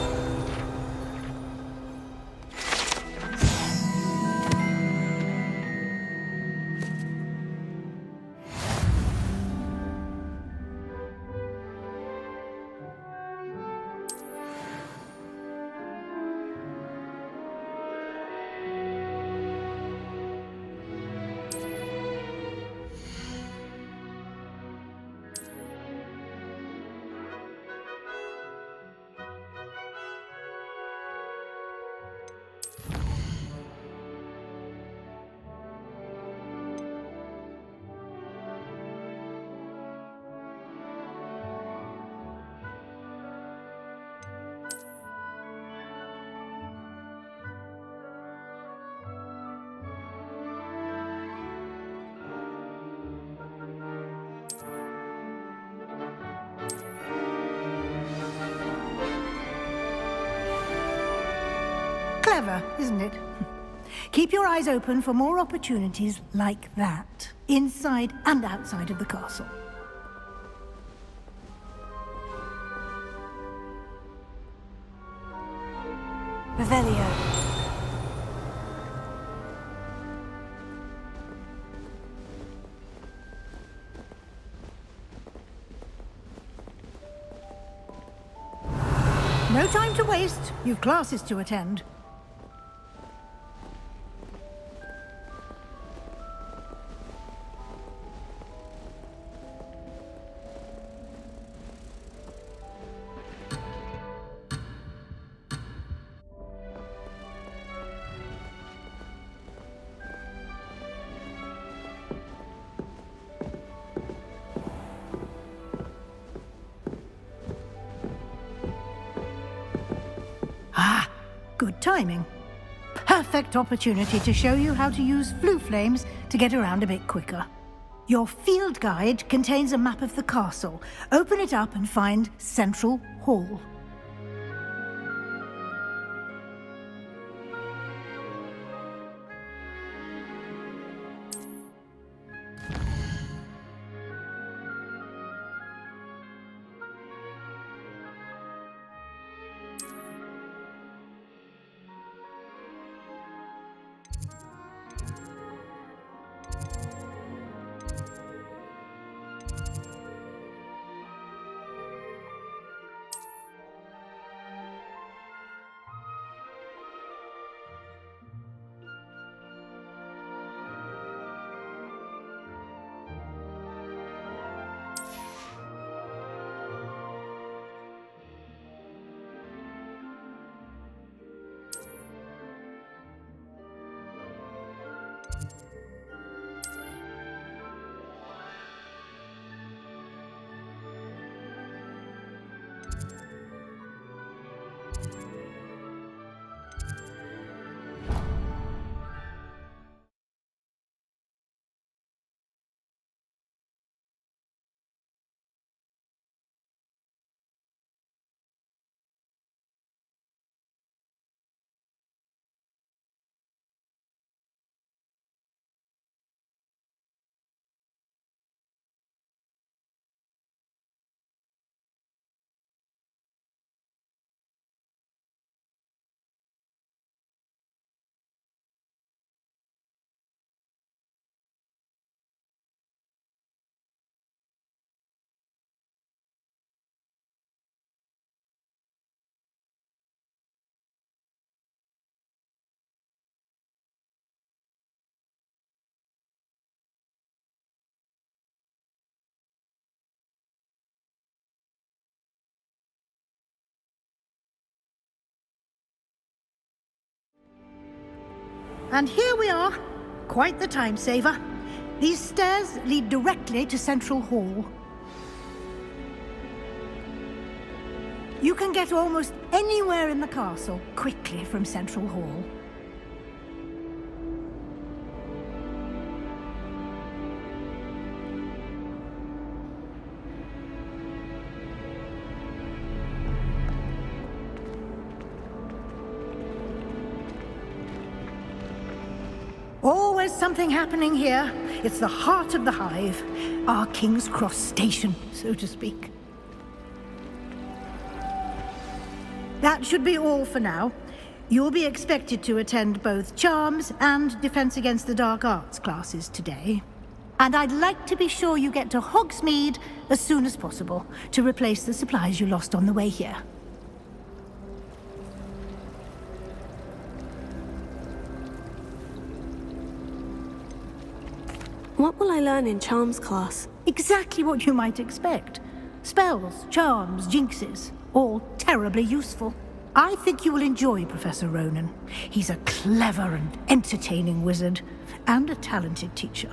Clever, isn't it? Keep your eyes open for more opportunities like that, inside and outside of the castle. Revelio. No time to waste. You've classes to attend. Good timing. Perfect opportunity to show you how to use flue flames to get around a bit quicker. Your field guide contains a map of the castle. Open it up and find Central Hall. and here we are. Quite the time saver. These stairs lead directly to Central Hall. You can get almost anywhere in the castle quickly from Central Hall. Always something happening here. It's the heart of the hive. Our King's Cross station, so to speak. That should be all for now. You'll be expected to attend both Charms and Defense Against the Dark Arts classes today. And I'd like to be sure you get to Hogsmeade as soon as possible to replace the supplies you lost on the way here. What will I learn in Charms class? Exactly what you might expect. Spells, charms, jinxes, all terribly useful. I think you will enjoy Professor Ronan. He's a clever and entertaining wizard, and a talented teacher.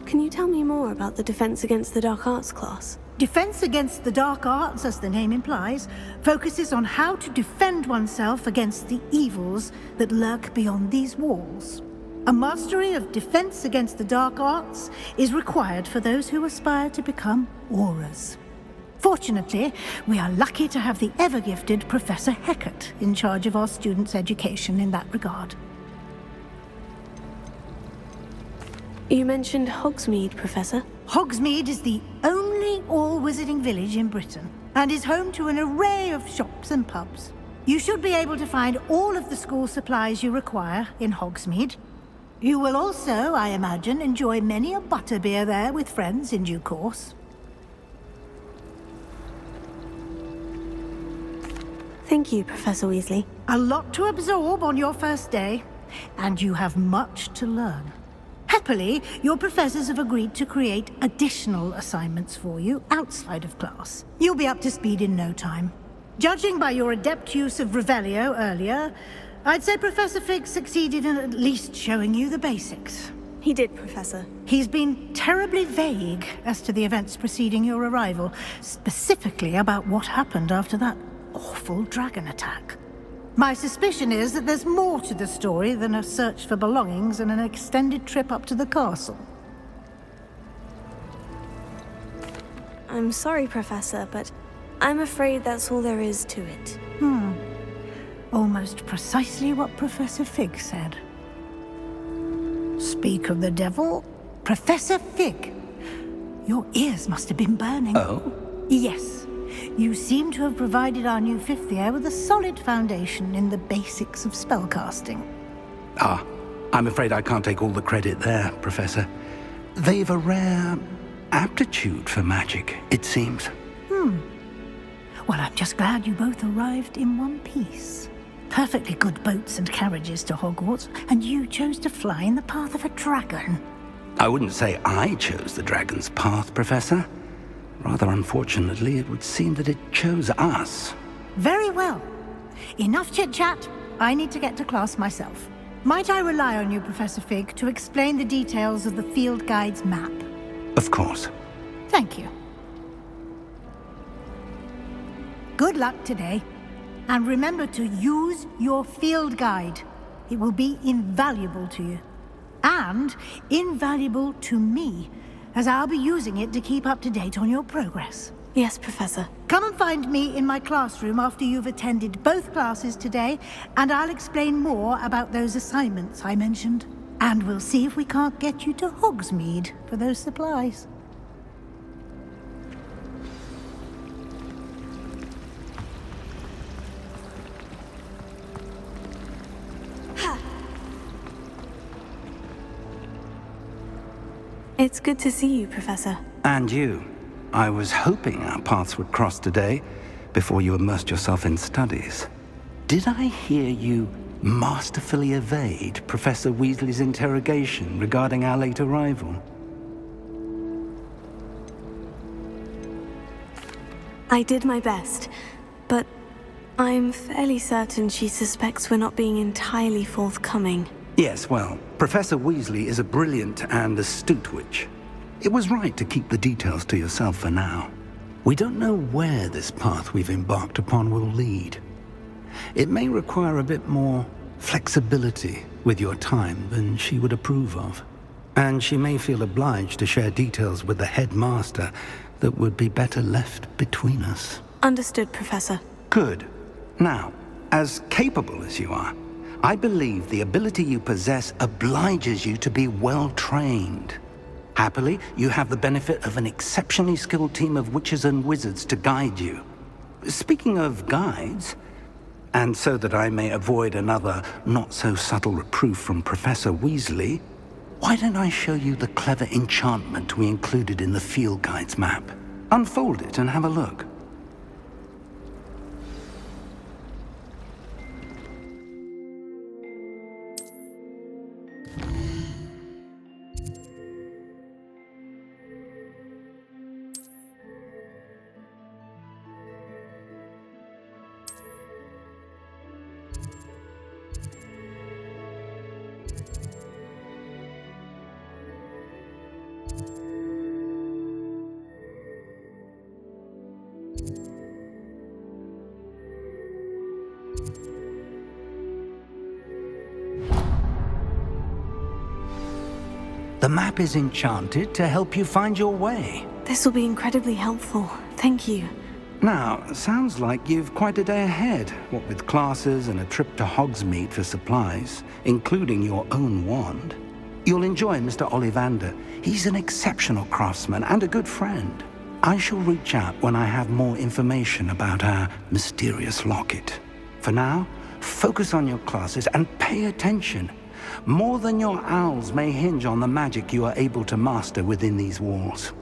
Can you tell me more about the Defense Against the Dark Arts class? Defense Against the Dark Arts, as the name implies, focuses on how to defend oneself against the evils that lurk beyond these walls. A mastery of Defense Against the Dark Arts is required for those who aspire to become Aurors. Fortunately, we are lucky to have the ever-gifted Professor Hecat in charge of our students' education in that regard. You mentioned Hogsmeade, Professor. Hogsmeade is the only all-wizarding village in Britain, and is home to an array of shops and pubs. You should be able to find all of the school supplies you require in Hogsmeade. You will also, I imagine, enjoy many a butterbeer there with friends in due course. Thank you, Professor Weasley. A lot to absorb on your first day, and you have much to learn. Happily, your professors have agreed to create additional assignments for you outside of class. You'll be up to speed in no time. Judging by your adept use of Revelio earlier, I'd say Professor Fig succeeded in at least showing you the basics. He did, Professor. He's been terribly vague as to the events preceding your arrival, specifically about what happened after that awful dragon attack. My suspicion is that there's more to the story than a search for belongings and an extended trip up to the castle. I'm sorry, Professor, but I'm afraid that's all there is to it. Almost precisely what Professor Fig said. Speak of the devil, Professor Fig. Your ears must have been burning. Oh? Yes. You seem to have provided our new fifth year with a solid foundation in the basics of spellcasting. Ah, I'm afraid I can't take all the credit there, Professor. They've a rare aptitude for magic, it seems. Well, I'm just glad you both arrived in one piece. Perfectly good boats and carriages to Hogwarts, and you chose to fly in the path of a dragon. I wouldn't say I chose the dragon's path, Professor. Rather unfortunately, it would seem that it chose us. Very well. Enough chit-chat. I need to get to class myself. Might I rely on you, Professor Fig, to explain the details of the field guide's map? Of course. Thank you. Good luck today. And remember to use your field guide. It will be invaluable to you. And invaluable to me, as I'll be using it to keep up to date on your progress. Yes, Professor. Come and find me in my classroom after you've attended both classes today, and I'll explain more about those assignments I mentioned. And we'll see if we can't get you to Hogsmeade for those supplies. It's good to see you, Professor. And you. I was hoping our paths would cross today, before you immersed yourself in studies. Did I hear you masterfully evade Professor Weasley's interrogation regarding our late arrival? I did my best, but I'm fairly certain she suspects we're not being entirely forthcoming. Yes, well, Professor Weasley is a brilliant and astute witch. It was right to keep the details to yourself for now. We don't know where this path we've embarked upon will lead. It may require a bit more flexibility with your time than she would approve of. And she may feel obliged to share details with the headmaster that would be better left between us. Understood, Professor. Good. Now, as capable as you are, I believe the ability you possess obliges you to be well-trained. Happily, you have the benefit of an exceptionally skilled team of witches and wizards to guide you. Speaking of guides, and so that I may avoid another not-so-subtle reproof from Professor Weasley, why don't I show you the clever enchantment we included in the field guide's map? Unfold it and have a look. The map is enchanted to help you find your way. This will be incredibly helpful. Thank you. Now, sounds like you've quite a day ahead, what with classes and a trip to Hogsmeade for supplies, including your own wand. You'll enjoy Mr. Ollivander. He's an exceptional craftsman and a good friend. I shall reach out when I have more information about our mysterious locket. For now, focus on your classes and pay attention. More than your owls may hinge on the magic you are able to master within these walls.